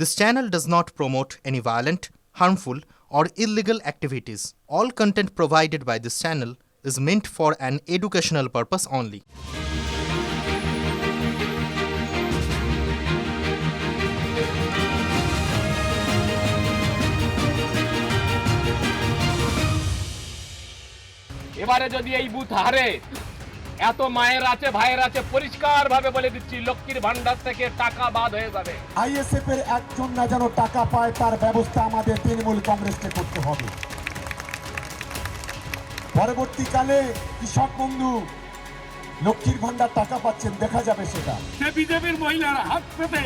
This channel does not promote any violent, harmful, or illegal activities. All content provided by this channel is meant for an educational purpose only. এবারে যদি এই booth হারে, এত মায়ের আছে ভাইয়ের আছে, পরিষ্কার ভাবে বলে দিচ্ছি লক্ষ্মীর ভান্ডার থেকে টাকা বাদ হয়ে যাবে। আইএসএফ এর একজন না যেন টাকা পায় তার ব্যবস্থা আমাদের তৃণমূল কংগ্রেসকে করতে হবে। পরবর্তীকালে কৃষক বন্ধু লক্ষ্মীর ভান্ডার টাকা পাচ্ছেন, দেখা যাবে সেটা। বিজেপির মহিলারা হাত পেতে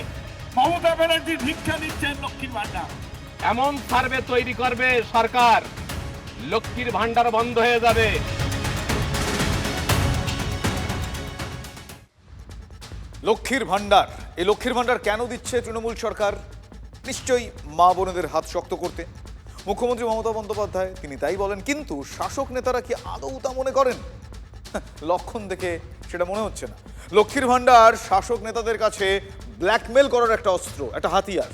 মমতা ব্যানার্জি ভিক্ষা নিচ্ছেন লক্ষ্মীর ভান্ডার। এমন সার্ভে তৈরি করবে সরকার, লক্ষ্মীর ভান্ডার বন্ধ হয়ে যাবে। লক্ষ্মীর ভান্ডার, এই লক্ষ্মীর ভান্ডার কেন দিচ্ছে তৃণমূল সরকার? নিশ্চয়ই মা বোনেদের হাত শক্ত করতে। মুখ্যমন্ত্রী মমতা বন্দ্যোপাধ্যায় তিনি তাই বলেন, কিন্তু শাসক নেতারা কি আদৌ তা মনে করেন? লক্ষণ দেখে সেটা মনে হচ্ছে না। লক্ষ্মীর ভান্ডার শাসক নেতাদের কাছে ব্ল্যাকমেল করার একটা অস্ত্র, একটা হাতিয়ার।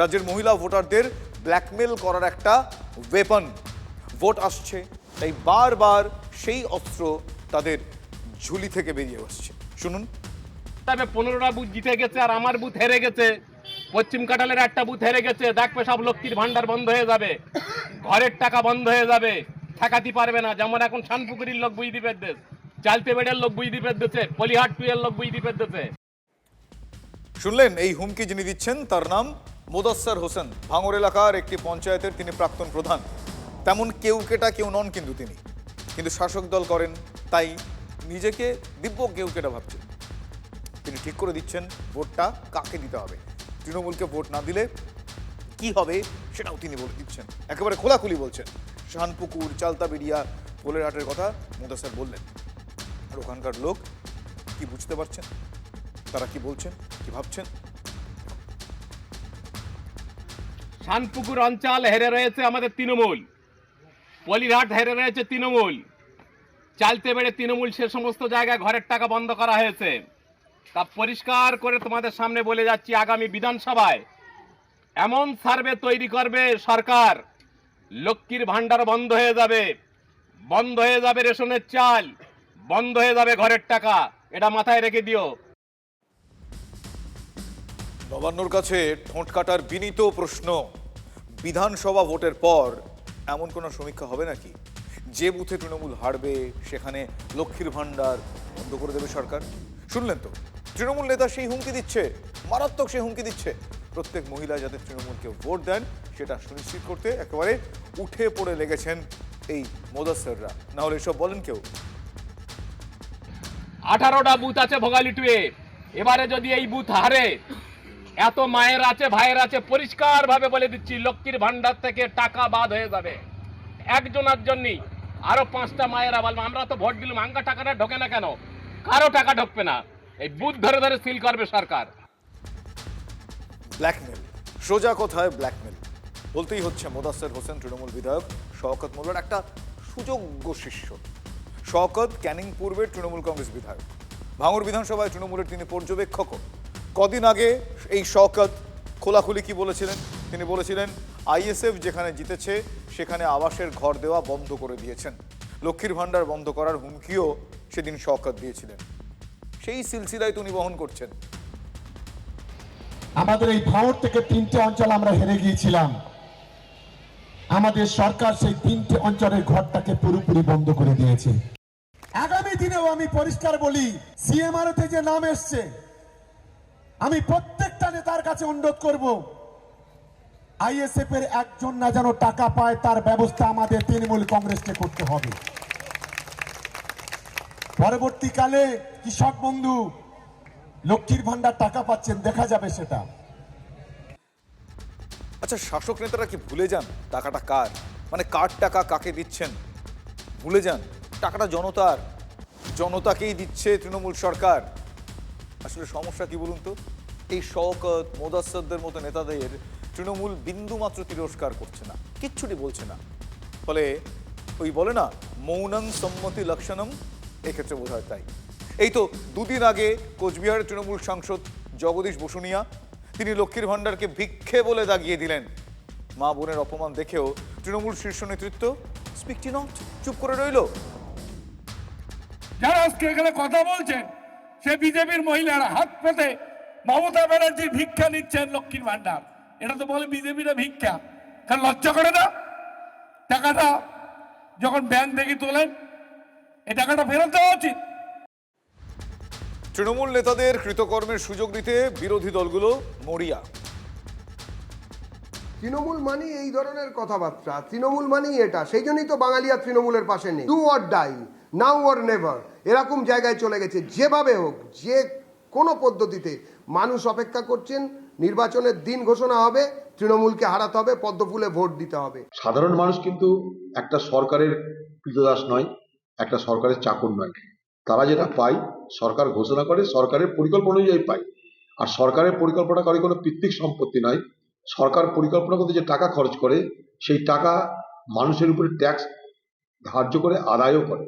রাজ্যের মহিলা ভোটারদের ব্ল্যাকমেল করার একটা ওয়েপন। ভোট আসছে, তাই বারবার সেই অস্ত্র তাদের ঝুলি থেকে বেরিয়ে আসছে। শুনুন। তবে 15টা বুথ জিতে গেছে আর আমার বুথ হেরে গেছে, পশ্চিম কাটালের একটা বুথ হেরে গেছে, দেখবে সব লক্ষ্মীর ভান্ডার বন্ধ হয়ে যাবে, ঘরের টাকা বন্ধ হয়ে যাবে, ঠেকাতে পারবে না। যেমন এখন শানপুকুরির লোক বুঝ দ্বীপের দেশ, চালতে বেড়ের লোক বুঝ দ্বীপের দেশে, পলিহাট টুয়ের লোক বুঝ দ্বীপের দেশে। শুনলেন, এই হুমকি যিনি দিচ্ছেন তার নাম মোদাস্সার হোসেন। ভাঙড় এলাকার একটি পঞ্চায়েতের তিনি প্রাক্তন প্রধান। তেমন কেউ কেটা কেউ নন কিন্তু তিনি, কিন্তু শাসক দল করেন তাই নিজেকে দিব্য কেউ কেটা ভাবছেন। তিনি ঠিক করে দিচ্ছেন ভোটটা কাকে দিতে হবে। তৃণমূলকে ভোট না দিলে কি হবে সেটাও তিনি বলে দিচ্ছেন, একেবারে খোলাখুলি বলছেন। শানপুকুর, চালতাবেড়িয়া, পোলেরহাটের কথা মোদাস্সার বললেন। আর ওখানকার লোক কি বুঝতে পারছেন, তারা কি বলছেন, কি ভাবছেন? শানপুকুর অঞ্চল হেরে রয়েছে আমাদের তৃণমূল, পলিহাট হেরে রয়েছে তৃণমূল, চালতে বেড়ে তৃণমূল, সে সমস্ত জায়গায় ঘরের টাকা বন্ধ করা হয়েছে। তা পরিষ্কার করে তোমাদের সামনে বলে যাচ্ছি, আগামী বিধানসভায় এমন সার্ভে তৈরি করবে সরকার, লক্ষ্মীর ভান্ডার বন্ধ হয়ে যাবে, বন্ধ হয়ে যাবে রেশনের চাল, বন্ধ হয়ে যাবে ঘরের টাকা। এটা মাথায় রেখে দিও। নবান্নর কাছে ঠোঁট কাটার বিনীত প্রশ্ন, বিধানসভা ভোটের পর এমন কোনো সমীক্ষা হবে নাকি যে বুথে তৃণমূল হারবে সেখানে লক্ষ্মীর ভান্ডার বন্ধ করে দেবে সরকার? শুনলেন তো, তৃণমূল নেতা সেই হুমকি দিচ্ছে, মারাত্মক সেই হুমকি দিচ্ছে। প্রত্যেক মহিলা যাতে তৃণমূলকে ভোট দেন সেটা সুনিশ্চিত করতে একেবারে উঠে পড়ে লেগেছেন এই মোদাস্সাররা। না হলে এসব বলেন কেউ? 18টা বুথ আছে ভোগালী টুয়ে। এবারে যদি এই বুথ হারে, এত মায়ের আছে ভাইয়ের আছে, পরিষ্কার ভাবে বলে দিচ্ছি লক্ষ্মীর ভান্ডার থেকে টাকা বাদ হয়ে যাবে। একজনের জন্যই আরো 5টা মায়েরা বলবে আমরা তো ভোট দিলাম, আঙ্গা টাকাটা ঢোকে না কেন? কারো টাকা ঢোকবে না, এই বুথ ধরে ধরে সিল করবে সরকার। ব্ল্যাকমেল, সোজা কথায় ব্ল্যাকমেল। বলতেই হচ্ছে মোদাস্সার হোসেন তৃণমূল বিধায়ক শওকত মোল্লার একটা সুযোগ্য শিষ্য। শওকত ক্যানিং পূর্বের তৃণমূল কংগ্রেস বিধায়ক, ভাঙড় বিধানসভায় তৃণমূলের তিনি পর্যবেক্ষকও। কদিন আগে এই শওকত খোলাখুলি কি বলেছিলেন? তিনি বলেছিলেন আইএসএফ যেখানে জিতেছে সেখানে আবাসের ঘর দেওয়া বন্ধ করে দিয়েছেন। লক্ষ্মীর ভান্ডার বন্ধ করার হুমকিও সেদিন শওকত দিয়েছিলেন। সেই সিলসিলায় তিনি বহন করছেন। আমাদের এই ভাঙড় থেকে 3টে অঞ্চল আমরা হেরে গিয়েছিলাম। আমাদের সরকার সেই 3টে অঞ্চলের ঘরটাকে পুরোপুরি বন্ধ করে দিয়েছে। আগামী দিনেও আমি পরিষ্কার বলি, সিএমআরতে যে নাম এসছে, আমি প্রত্যেকটা নেতার কাছে অনুরোধ করব, আইএসএফ এর একজন না যেন টাকা পায় তার ব্যবস্থা আমাদের তৃণমূল কংগ্রেসকে করতে হবে। পরবর্তীকালে কৃষক বন্ধু লক্ষ্মীর ভান্ডার টাকা পাচ্ছেন, দেখা যাবে সেটা। আচ্ছা, শাসক নেতারা কি ভুলে যান টাকাটা কার, মানে কার টাকা কাকে দিচ্ছেন? ভুলে যান টাকাটা জনতার, জনতাকেই দিচ্ছে তৃণমূল সরকার। আসলে সমস্যা কি বলুন তো, এই শওকত মোদাস্সারদের মতো নেতাদের তৃণমূল বিন্দু মাত্র তিরস্কার করছে না, কিচ্ছুটি বলছে না। ফলে ওই বলে না মৌনং সম্মতি লক্ষণম, এক্ষেত্রে বোধ হয় তাই। এই তো দুদিন আগে কোচবিহারের তৃণমূল সাংসদ জগদীশ বসুনিয়া তিনি লক্ষ্মীর ভাণ্ডারকে ভিক্ষে বলে দাগিয়ে দিলেন। মা বোনের অপমান দেখেও তৃণমূল শীর্ষ নেতৃত্ব স্পিকটি নট, চুপ করে রইল। যারা আজকে এখানে কথা বলছেন সে বিজেপির মহিলারা হাত পেতে মমতা ব্যানার্জির ভিক্ষা নিচ্ছেন লক্ষ্মীর ভান্ডার। এটা তো বলে বিজেপির ভিক্ষা, কারণ লজ্জা করে না? টাকাটা যখন ব্যাংক থেকে তোলেন এই টাকাটা ফেরত দেওয়া উচিত। তৃণমূল নেতাদের কৃতকর্মের সুযোগ দিতে বিরোধী দলগুলো মরিয়া। তৃণমূল মানি এই ধরনের কথাবার্তা, তৃণমূল মানি এটা, সেই জন্যই তো বাঙালিয়া তৃণমূলের পাশে নেই। Do or die, now or never, এরকম জায়গায় চলে গেছে। যেভাবে হোক, যে কোনো পদ্ধতিতে মানুষ অপেক্ষা করছেন, নির্বাচনের দিন ঘোষণা হবে, তৃণমূলকে হারাতে হবে, পদ্মফুলে ভোট দিতে হবে। সাধারণ মানুষ কিন্তু একটা সরকারের কৃতদাস নয়, একটা সরকারের চাকর নয়। তারা যেটা পায় সরকার ঘোষণা করে, সরকারের পরিকল্পনা অনুযায়ী পায়। আর সরকারের পরিকল্পনা করে কোনো পিতৃক সম্পত্তি নয়। সরকার পরিকল্পনা করতে যে টাকা খরচ করে সেই টাকা মানুষের উপরে ট্যাক্স ধার্য করে আদায়ও করে।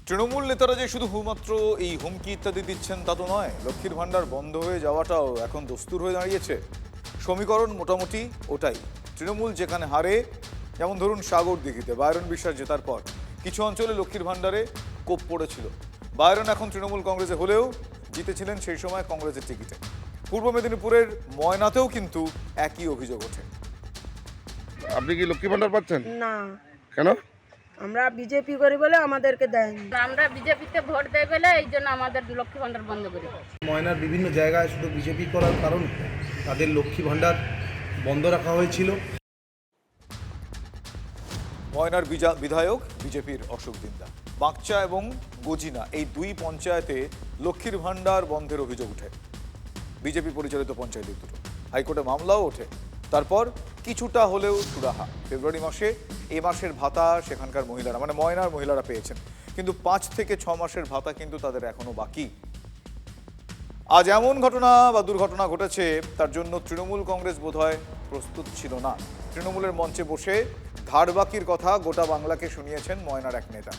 তৃণমূল নেতারা যে শুধু শুধুমাত্র এই হুমকি ইত্যাদি দিচ্ছেন তা তো নয়, লক্ষ্মীর ভাণ্ডার বন্ধ হয়ে যাওয়াটাও এখন দস্তুর হয়ে দাঁড়িয়েছে। সমীকরণ মোটামুটি ওটাই। তৃণমূল যেখানে হারে, যেমন ধরুন সাগরদিঘিতে বায়রন বিশ্বাস জেতার পর কিছু অঞ্চলে লক্ষ্মীর ভাণ্ডারে কোপ পড়েছিল। বায়রন এখন তৃণমূল কংগ্রেসে হলেও জিতেছিলেন সেই সময় কংগ্রেসের টিকিটে। পূর্ব মেদিনীপুরের ময়নাতেও কিন্তু একই অভিযোগ ওঠে। আপনি কি লক্ষ্মী ভান্ডার পাচ্ছেন না? কেন? আমরা বিজেপি করি বলে আমাদেরকে দেয়নি। আমরা বিজেপিতে ভোট দেই বলে এই জন্য আমাদের লক্ষ্মী ভান্ডার বন্ধ করে দিয়েছে। ময়নার বিভিন্ন জায়গায় শুধু বিজেপি করার কারণে তাদের লক্ষ্মী ভান্ডার বন্ধ রাখা হয়েছিল। ময়নার বিধায়ক বিজেপির অশোক দিন্দা। বাঁকচা এবং গজিনা এই দুই পঞ্চায়েতে লক্ষ্মীর ভাণ্ডার বন্ধের অভিযোগ ওঠে। বিজেপি পরিচালিত পঞ্চায়েত দুটো, হাইকোর্টে মামলাও ওঠে। তারপর কিছুটা হলেও সুরাহা। ফেব্রুয়ারি মাসে এ মাসের ভাতা সেখানকার মহিলারা, মানে ময়নার মহিলারা পেয়েছেন, কিন্তু 5 থেকে 6 মাসের ভাতা কিন্তু তাদের এখনো বাকি। আজ এমন ঘটনা বা দুর্ঘটনা ঘটেছে তার জন্য তৃণমূল কংগ্রেস বোধহয় প্রস্তুত ছিল না। তৃণমূলের মঞ্চে বসে ধার বাকির কথা গোটা বাংলাকে শুনিয়েছেন ময়নার এক নেতা।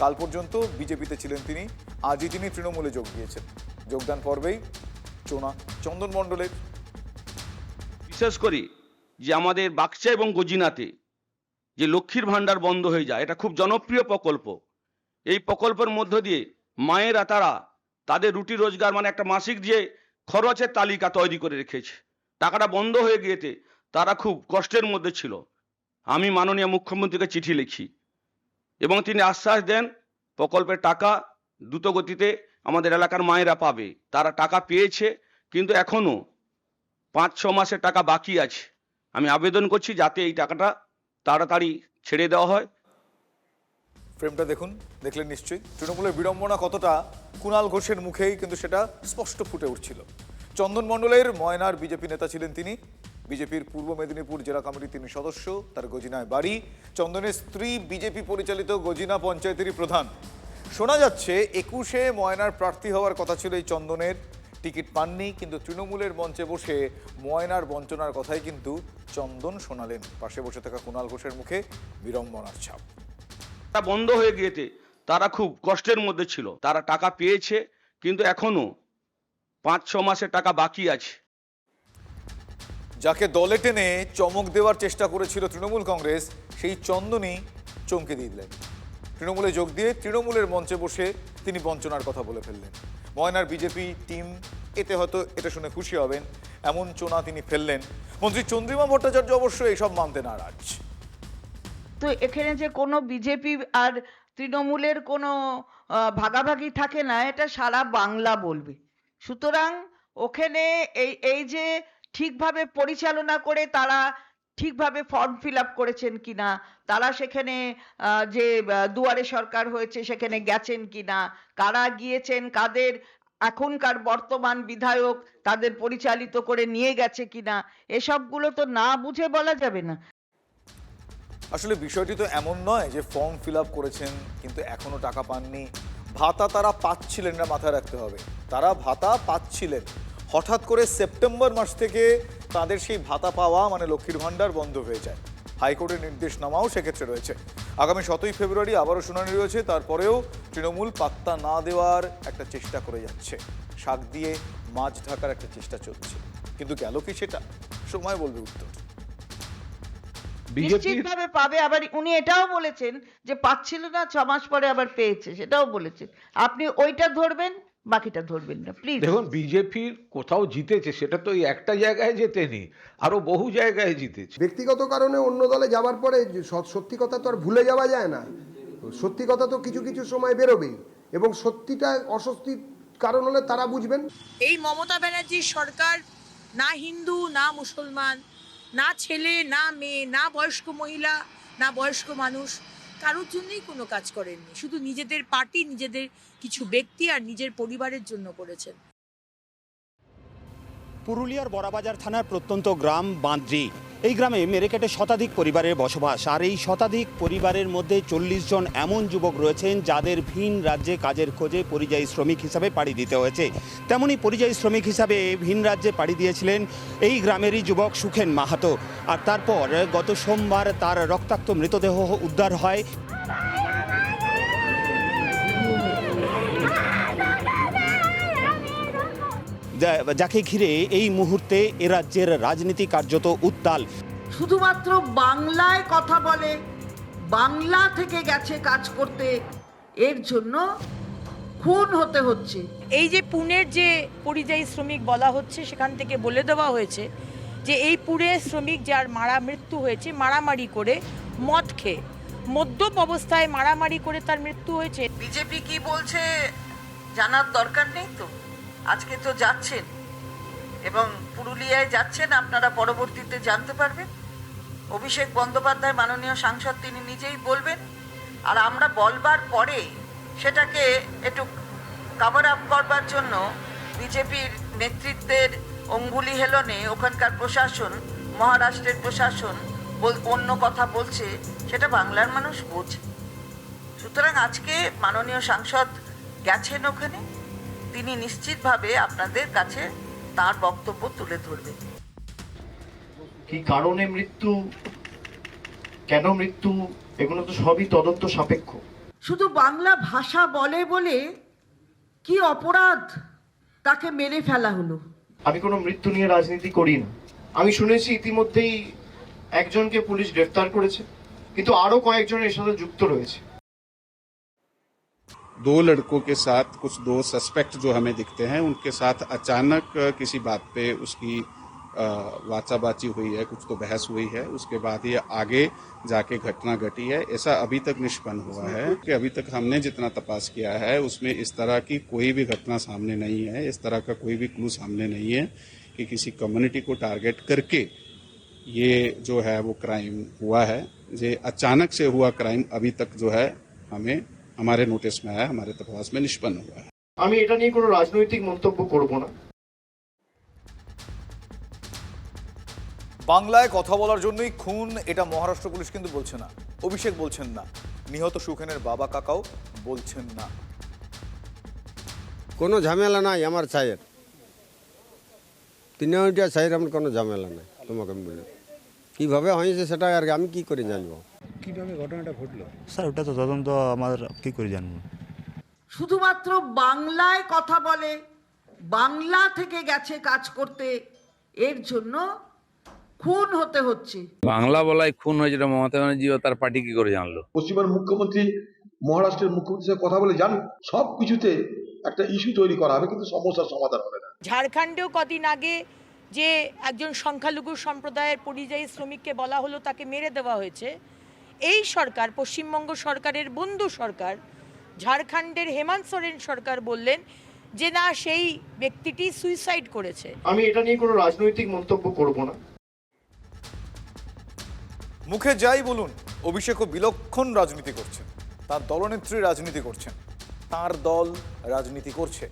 কাল পর্যন্ত বিজেপিতে ছিলেন তিনি, আজই তিনি তৃণমূলে যোগ দিয়েছেন। যোগদান পর্বেই চোনা চন্দন মণ্ডলের। বিশেষ করে যে আমাদের বাকচা এবং গজিনাতে যে লক্ষ্মীর ভাণ্ডার বন্ধ হয়ে যায়, এটা খুব জনপ্রিয় প্রকল্প। এই প্রকল্পের মধ্য দিয়ে মায়েরা তারা তাদের রুটি রোজগার, মানে একটা মাসিক যে খরচের তালিকা তৈরি করে রেখেছে, টাকাটা বন্ধ হয়ে গিয়েছে তারা খুব কষ্টের মধ্যে ছিল। আমি মাননীয় মুখ্যমন্ত্রীকে চিঠি লিখি এবং তিনি আশ্বাস দেন প্রকল্পের টাকা দ্রুত গতিতে আমাদের এলাকার মায়েরা পাবে। তারা টাকা পেয়েছে, কিন্তু এখনও 5-6 মাসের টাকা বাকি আছে। আমি আবেদন করছি যাতে এই টাকাটা তাড়াতাড়ি ছেড়ে দেওয়া হয়। ফ্রেমটা দেখুন, দেখলেন নিশ্চয়ই তৃণমূলের বিড়ম্বনা কতটা কুণাল ঘোষের মুখেই কিন্তু সেটা স্পষ্ট ফুটে উঠছিল। চন্দন মণ্ডলের ময়নার বিজেপি নেতা ছিলেন তিনি। বিজেপির পূর্ব মেদিনীপুর জেলা কমিটির তিনি সদস্য, তার গজিনায় বাড়ি। চন্দনের স্ত্রী বিজেপি পরিচালিত গজিনা পঞ্চায়েতেরই প্রধান। শোনা যাচ্ছে 21-এ ময়নার প্রার্থী হওয়ার কথা ছিল এই চন্দনের, টিকিট পাননি। কিন্তু তৃণমূলের মঞ্চে বসে ময়নার বঞ্চনার কথাই কিন্তু চন্দন শোনালেন। পাশে বসে থাকা কুণাল ঘোষের মুখে বিড়ম্বনার ছাপ। বন্ধ হয়ে গিয়েছে তারা খুব কষ্টের মধ্যে ছিল। তারা টাকা পেয়েছে, কিন্তু এখনো 5-6 মাসের টাকা বাকি আছে। যাকে দলে টেনে চমক দেওয়ার চেষ্টা করেছিল তৃণমূল কংগ্রেস, সেই চন্দনই চমকে দিয়ে দিলেন। তৃণমূলে যোগ দিয়ে তৃণমূলের মঞ্চে বসে তিনি বঞ্চনার কথা বলে ফেললেন। ময়নার বিজেপি টিম এতে হয়তো এটা শুনে খুশি হবেন, এমন চোনা তিনি ফেললেন। মন্ত্রী চন্দ্রিমা ভট্টাচার্য অবশ্য এসব মানতে নারাজ। তো এখানে যে কোনো বিজেপি আর তৃণমূলের কোনো ভাগাভাগি থাকে না, এটা সারা বাংলা বলবে। সুতরাং ওখানে এই যে ঠিকভাবে পরিচালনা করে তারা ঠিকভাবে ফর্ম ফিল আপ করেছেন কিনা, তারা সেখানে যে দুয়ারে সরকার হয়েছে সেখানে গেছেন কিনা, কারা গিয়েছেন, কাদের এখনকার বর্তমান বিধায়ক তাদের পরিচালিত করে নিয়ে গেছে কিনা, এসবগুলো তো না বুঝে বলা যাবে না। আসলে বিষয়টি তো এমন নয় যে ফর্ম ফিল আপ করেছেন কিন্তু এখনো টাকা পাননি। ভাতা তারা পাচ্ছিলেন না, মাথায় রাখতে হবে। তারা ভাতা পাচ্ছিলেন, হঠাৎ করে সেপ্টেম্বর মাস থেকে তাদের সেই ভাতা পাওয়া মানে লক্ষ্মীর ভাণ্ডার বন্ধ হয়ে যায়। হাইকোর্টের নির্দেশনামাও সেক্ষেত্রে রয়েছে। আগামী 7ই ফেব্রুয়ারি আবারও শুনানি রয়েছে, তারপরেও তৃণমূল পাত্তা না দেওয়ার একটা চেষ্টা করে যাচ্ছে, শাক দিয়ে মাছ ঢাকার একটা চেষ্টা চলছে। কিন্তু গেল কি সেটা? সময় বলবে উত্তর। নিশ্চিতভাবে পাবে। আবার উনি এটাও বলেছেন যে পাচ্ছিল না, 6 মাস পরে আবার পেয়েছে, সেটাও বলেছেন। আপনি ওইটা ধরবেন, বাকিটা ধরবেন না প্লিজ। দেখুন, বিজেপির কোথাও জিতেছে সেটা তো এই একটা জায়গায় জেতেনি, আরো বহু জায়গায় জিতেছে। ব্যক্তিগত কারণে অন্য দলে যাওয়ার পরে সত্যি কথা তো আর ভুলে যাওয়া যায় না। সত্যি কথা তো কিছু কিছু সময় বেরোবেই, এবং সত্যিটা অস্বস্তির কারণ হলে তারা বুঝবেন। এই মমতা ব্যানার্জির সরকার না হিন্দু না মুসলমান, না ছেলে না মেয়ে, না বয়স্ক মহিলা না বয়স্ক মানুষ, কারোর জন্যই কোনো কাজ করেননি। শুধু নিজেদের পার্টি, নিজেদের কিছু ব্যক্তি আর নিজের পরিবারের জন্য করেছেন। পুরুলিয়ার বড়াবাজার থানার প্রত্যন্ত গ্রাম বাঁদ্রি। এই গ্রামে মেরেকেটে শতাধিক পরিবারের বসবাস, আর এই শতাধিক পরিবারের মধ্যে 40 জন এমন যুবক রয়েছেন যাদের ভিন রাজ্যে কাজের খোঁজে পরিযায়ী শ্রমিক হিসাবে পাড়ি দিতে হয়েছে। তেমনি পরিযায়ী শ্রমিক হিসাবে ভিন রাজ্যে পাড়ি দিয়েছিলেন এই গ্রামেরই যুবক সুখেন মাহাতো। আর তারপর গত সোমবার তার রক্তাক্ত মৃতদেহ উদ্ধার হয়। যাকে ঘিরে এই মুহূর্তে এ রাজ্যের রাজনীতি কার্যত উত্তাল। শুধুমাত্র বাংলায় কথা বলে, বাংলা থেকে গেছে কাজ করতে, এর জন্য খুন হতে হচ্ছে। এই যে পুনের যে পরিযায়ী শ্রমিক বলা হচ্ছে, সেখান থেকে বলে দেওয়া হয়েছে যে এই পুরে শ্রমিক যার মৃত্যু হয়েছে মারামারি করে, মদ খেয়ে, মদ্যপ অবস্থায় মারামারি করে তার মৃত্যু হয়েছে। বিজেপি কি বলছে জানার দরকার নেই তো? আজকে তো যাচ্ছেন এবং পুরুলিয়ায় যাচ্ছেন, আপনারা পরবর্তীতে জানতে পারবেন। অভিষেক বন্দ্যোপাধ্যায় মাননীয় সাংসদ তিনি নিজেই বলবেন, আর আমরা বলবার পরে সেটাকে একটু কভার আপ করবার জন্য বিজেপির নেতৃত্বের অঙ্গুলি হেলনে ওখানকার প্রশাসন, মহারাষ্ট্রের প্রশাসন অন্য কথা বলছে, সেটা বাংলার মানুষ বোঝে। সুতরাং আজকে মাননীয় সাংসদ গেছেন ওখানে, তিনি নিশ্চিতভাবে আপনাদের কাছে তার বক্তব্য তুলে ধরবেন। কি কারণে মৃত্যু, কেন মৃত্যু, এগুলো তো সবই তদন্ত সাপেক্ষ। শুধু বাংলা ভাষা বলে বলে কি অপরাধ তাকে মেরে ফেলা হলো? আমি কোনো মৃত্যু নিয়ে রাজনীতি করি না। আমি শুনেছি ইতিমধ্যেই একজনকে পুলিশ গ্রেফতার করেছে, কিন্তু আরো কয়েকজন এর সাথে যুক্ত রয়েছে। 2 लड़कों के साथ कुछ 2 सस्पेक्ट जो हमें दिखते हैं, उनके साथ अचानक किसी बात पे उसकी वाचाबाची हुई है, कुछ तो बहस हुई है, उसके बाद ये आगे जाके घटना घटी है। ऐसा अभी तक निष्पन्न हुआ है कि अभी तक हमने जितना तपास किया है उसमें इस तरह की कोई भी घटना सामने नहीं है, इस तरह का कोई भी क्लू सामने नहीं है कि किसी कम्युनिटी को टारगेट करके ये जो है वो क्राइम हुआ है। ये अचानक से हुआ क्राइम अभी तक जो है हमारे नोटिस में आया, हमारे तपास में निष्पन्न हुआ है। আমি এটা নিয়ে কোনো রাজনৈতিক মন্তব্য করব না। বাংলায় কথা বলার জন্যই খুন, এটা মহারাষ্ট্র পুলিশ কিন্তু বলছে না, অভিষেক বলছেন না, নিহত সুখেনের বাবা কাকাও বলছেন না। কোনো ঝামেলা নাই আমার চায়ের, 3টা চায়ের আমার কোনো ঝামেলা নাই। তোমাকে আমি বলি কিভাবে হয়েছে সেটা আর আমি কি করে জানবো, কিভাবে ঘটনাটা ঘটলো। স্যার ওটা তো তদন্ত আমার কি করে জানবো? শুধুমাত্র বাংলায় কথা বলে, বাংলা থেকে গেছে কাজ করতে, এর জন্য খুন হতে হচ্ছে। বাংলা বলায় খুন হয়েছে, মমতা ব্যানার্জি ও তার পার্টি কি করে জানলো? পশ্চিমবঙ্গের মুখ্যমন্ত্রী মহারাষ্ট্রের মুখ্যমন্ত্রীর সাথে কথা বলে জানুন, সব কিছুতে একটা ইস্যু তৈরি করা হবে কিন্তু সমস্যার সমাধান হবে না। ঝাড়খণ্ডেও কদিন আগে যে একজন সংখ্যালঘু সম্প্রদায়ের পরিযায়ী শ্রমিককে বলা হলো তাকে মেরে দেওয়া হয়েছে, এই সরকার, পশ্চিমবঙ্গ সরকারের বন্ধু সরকার, ঝাড়খণ্ডের হেমন্ত সোরেন সরকার বললেন যে না, সেই ব্যক্তিটি সুইসাইড করেছে। আমি এটা নিয়ে কোনো রাজনৈতিক মন্তব্য করব না। মুখে যাই বলুন, অভিষেকও বিলক্ষণ রাজনীতি করছেন, তার দলনেত্রী রাজনীতি করছেন, তার দল রাজনীতি করছে।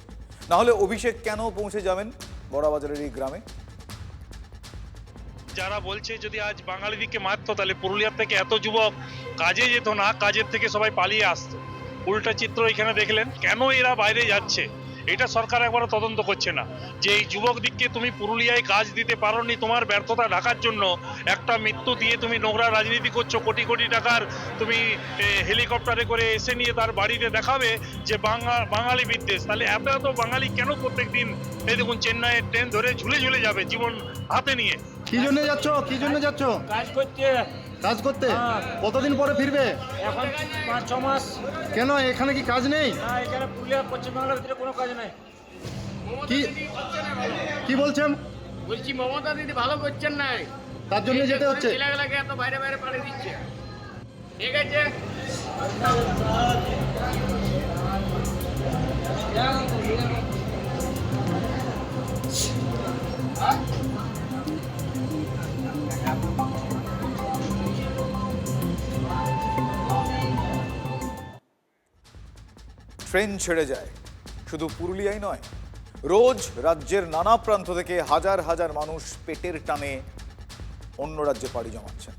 না হলে অভিষেক কেন পৌঁছে যাবেন বড়াবাজারের এই গ্রামে? যারা বলছে যদি আজ বাঙালিদিকে মারতো তাহলে পুরুলিয়ার থেকে এত যুবক কাজে যেত না, কাজের থেকে সবাই পালিয়ে আসতো। উল্টা চিত্র এখানে দেখলেন। কেন এরা বাইরে যাচ্ছে এটা সরকার একবারও তদন্ত করছে না যে এই যুবক দিককে তুমি পুরুলিয়ায় কাজ দিতে পারোনি, তোমার ব্যর্থতা ঢাকার জন্য একটা মৃত্যু দিয়ে তুমি নোংরা রাজনীতি করছো, কোটি কোটি টাকার তুমি হেলিকপ্টারে করে এসে নিয়ে তার বাড়িতে দেখাবে যে বাঙালি বিদ্বেষ। তাহলে এত এত বাঙালি কেন প্রত্যেক দিন এই দেখুন চেন্নাইয়ের ট্রেন ধরে ঝুলে ঝুলে যাবে জীবন হাতে নিয়ে? কি জন্য যাচ্ছ? কি জন্য যাচ্ছ? কাজ করতে। কাজ করতে? কতদিন পরে ফিরবে? এখন 5-6 মাস। কেন এখানে কি কাজ নেই? না, এখানে পুরুলিয়া পশ্চিমবাংলার ভিতরে কোনো কাজ নেই। কি কি বলছেন? বলছি মমতা দিদি ভালো করছেন না, তার জন্য যেতে হচ্ছে। ছেলেগুলোকে এত বাইরে বাইরে পাঠিয়ে দিচ্ছে। ঠিক আছে, ট্রেন ছেড়ে যায় শুধু পুরুলিয়ায় নয়, রোজ রাজ্যের নানা প্রান্ত থেকে হাজার হাজার মানুষ পেটের টানে অন্য রাজ্যে পাড়ি জমাচ্ছেন।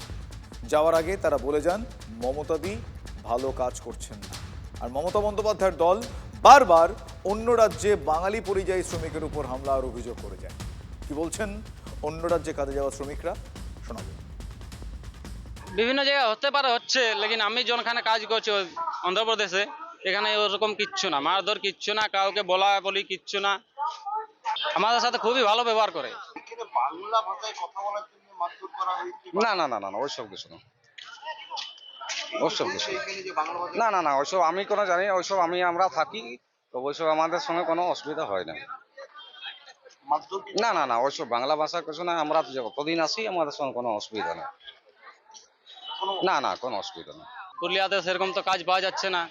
যাওয়ার আগে তারা বলে যান মমতাদি ভালো কাজ করছেন না। আর মমতা বন্দ্যোপাধ্যায়ের দল বারবার অন্য রাজ্যে বাঙালি পরিযায়ী শ্রমিকের উপর হামলার অভিযোগ করে যায়। কি বলছেন অন্য রাজ্যে কাজে যাওয়া শ্রমিকরা, শোনাবো। বিভিন্ন জায়গায় হতে পারে হচ্ছে, লেকিন আমি যখনখানে কাজ করছি অন্ধ্রপ্রদেশে, এখানে ওরকম কিচ্ছু না, মারধর কিচ্ছু না, কাউকে বলা বলি কিচ্ছু না, আমাদের সাথে খুবই ভালো ব্যবহার করে। বাংলা ভাষায় কথা বলার জন্য মারধর করা হয়েছে? না না না না না, ওইসব কিছু না, ওইসব কিছু না না না, ওইসব আমি কোনো জানি না, ওইসব আমরা থাকি তো ওইসব আমাদের সঙ্গে কোনো অসুবিধা হয় না। না না না, ওইসব বাংলা ভাষা কিছু না, আমরা যতদিন আসি আমাদের সঙ্গে কোনো অসুবিধা নেই। না না, কোনো অসুবিধা নেই। পুরুলিয়াতে সেরকম তো কাজ পাওয়া যাচ্ছে না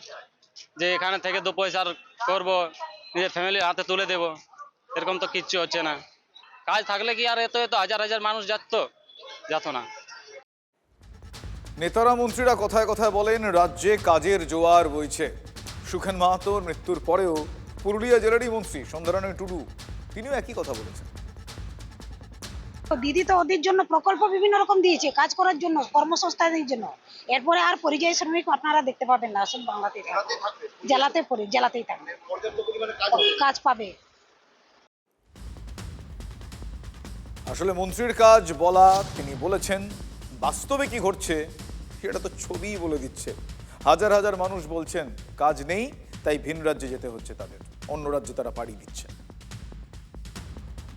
যে এখানে থেকে 2 পয়সার করবো, নিজের ফ্যামিলির হাতে তুলে দেবো, এরকম তো কিচ্ছু হচ্ছে না। কাজ থাকলে কি আর এত এত হাজার হাজার মানুষ যেত না। নেতারা মন্ত্রীরা কথায় কথায় বলেন রাজ্যে কাজের জোয়ার বইছে। সুখেন মাহাতোর মৃত্যুর পরেও পুরুলিয়া জেলারই মন্ত্রী সন্ধ্যারানী টুডু তিনিও একই কথা বলেছেন। দিদি তো ওদের জন্য প্রকল্প বিভিন্ন রকম দিয়েছে কাজ করার জন্য, কর্মসংস্থানের জন্য। এরপরে আর পরিযায়ী শ্রমিক আপনারা দেখতে পাবেন না, আসল বাংলাতেই জেলাতেই থাকবে, কাজ পাবে। আসলে মন্ত্রীর কাজ বলা, তিনি বলেছেন বাস্তবে কি ঘটছে সেটা তো ছবি বলে দিচ্ছে। হাজার হাজার মানুষ বলছেন কাজ নেই, তাই ভিন রাজ্যে যেতে হচ্ছে তাদের, অন্য রাজ্যে তারা পাড়ি দিচ্ছে।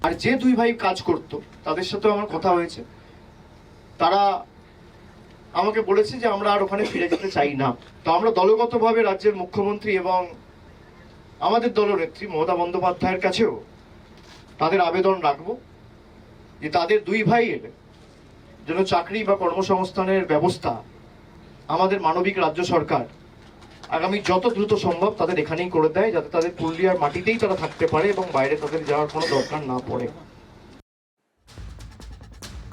আর যে 2 ভাই কাজ করত তাদের সাথেও আমার কথা হয়েছে, তারা আমাকে বলেছে যে আমরা আর ওখানে ফিরে যেতে চাই না। তো আমরা দলগতভাবে রাজ্যের মুখ্যমন্ত্রী এবং আমাদের দলনেত্রী মমতা বন্দ্যোপাধ্যায়ের কাছেও তাদের আবেদন রাখবো যে তাদের 2 ভাইয়ের যেন চাকরি বা কর্মসংস্থানের ব্যবস্থা আমাদের মানবিক রাজ্য সরকার আগামী যত দ্রুত সম্ভব তাদের এখানেই করে দেয়, যাতে তাদের পুরুলিয়ার মাটিতেই তারা থাকতে পারে এবং বাইরে তাদের যাওয়ার কোনো দরকার না পড়ে।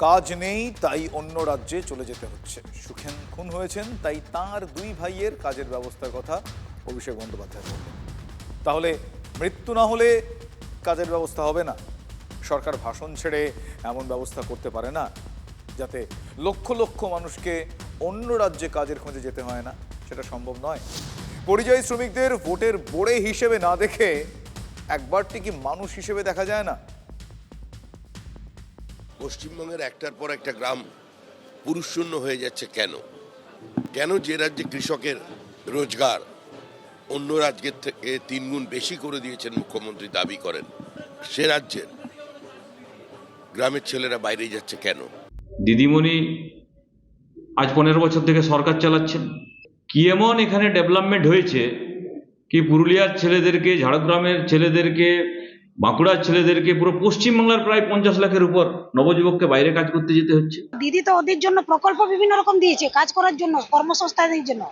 কাজ নেই তাই অন্য রাজ্যে চলে যেতে হচ্ছে। সুখেন খুন হয়েছেন তাই তার 2 ভাইয়ের কাজের ব্যবস্থার কথা অভিষেক বন্দ্যোপাধ্যায় বললেন। তাহলে মৃত্যু না হলে কাজের ব্যবস্থা হবে না? সরকার ভাষণ ছেড়ে এমন ব্যবস্থা করতে পারে না যাতে লক্ষ লক্ষ মানুষকে অন্য রাজ্যে কাজের খোঁজে যেতে হয় না? সেটা সম্ভব নয়। পরিযায়ী শ্রমিকদের ভোটের বোড়ে হিসেবে না দেখে একবারটি কি মানুষ হিসেবে দেখা যায় না? পশ্চিমবঙ্গের একটার পর একটা গ্রাম পুরুষশূন্য হয়ে যাচ্ছে কেন? কেন যে রাজ্যে কৃষকের রোজগার অন্য রাজ্যের থেকে 3 গুণ বেশি করে দিয়েছেন মুখ্যমন্ত্রী দাবি করেন, সে রাজ্যের গ্রামের ছেলেরা বাইরে যাচ্ছে কেন? দিদিমণি আজ 15 বছর থেকে সরকার চালাচ্ছেন, কি এমন এখানে ডেভেলপমেন্ট হয়েছে কি পুরুলিয়ার ছেলেদেরকে, ঝাড়গ্রামের ছেলেদেরকে, বাঁকুড়ার ছেলেদেরকে, পুরো পশ্চিমবাংলার প্রায় 50 লাখের উপর নবযুবককে বাইরে কাজ করতে যেতে হচ্ছে। দিদি তো ওদের জন্য প্রকল্প বিভিন্ন রকম দিয়েছে কাজ করার জন্য, কর্মসংস্থানের জন্য।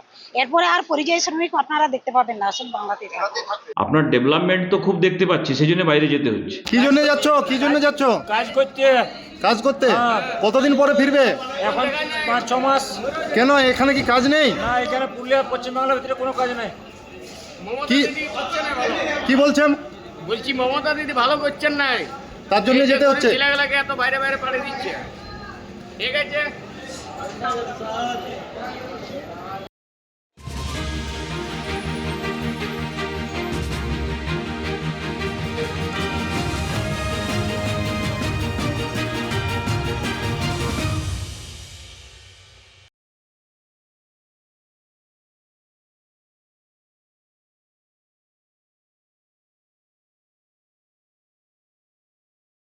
এরপরে আর পরিযায়ী শ্রমিক আপনারা দেখতে পাবেন না, আসল বাংলাতেই থাকবে। আপনার ডেভেলপমেন্ট তো খুব দেখতে পাচ্ছি, সেই জন্য বাইরে যেতে হচ্ছে। কি জন্য যাচ্ছ? কি জন্য যাচ্ছ? কাজ করতে। কাজ করতে? কতদিন পরে ফিরবে? এখন 5-6 মাস। কেন এখানে কি কাজ নেই? না, এখানে পুরুলিয়া পশ্চিমবাংলার ভিতরে কোনো কাজ নেই। কি কি বলছেন? বলছি মমতা দিদি ভালো করছেন না, তার জন্য যেতে হচ্ছে। ছেলেগুলোকে এত বাইরে বাইরে পাঠিয়ে দিচ্ছে। ঠিক আছে,